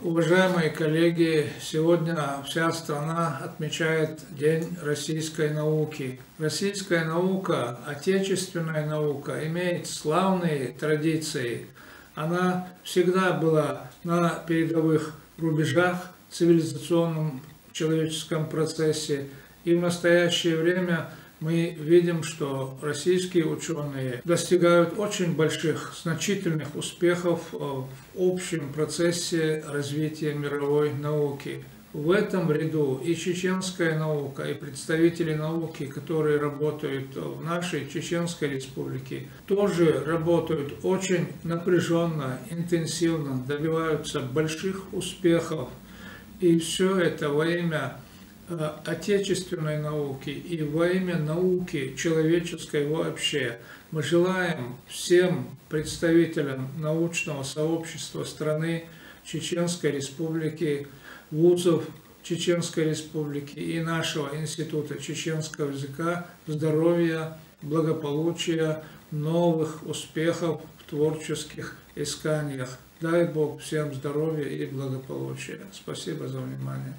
Уважаемые коллеги, сегодня вся страна отмечает День российской науки. Российская наука, отечественная наука, имеет славные традиции. Она всегда была на передовых рубежах в цивилизационном человеческом процессе. И в настоящее время мы видим, что российские ученые достигают очень больших, значительных успехов в общем процессе развития мировой науки. В этом ряду и чеченская наука, и представители науки, которые работают в нашей Чеченской Республике, тоже работают очень напряженно, интенсивно, добиваются больших успехов. И все это во имя отечественной науки и во имя науки человеческой вообще. Мы желаем всем представителям научного сообщества страны Чеченской Республики, вузов Чеченской Республики и нашего Института чеченского языка здоровья, благополучия, новых успехов в творческих исканиях. Дай Бог всем здоровья и благополучия. Спасибо за внимание.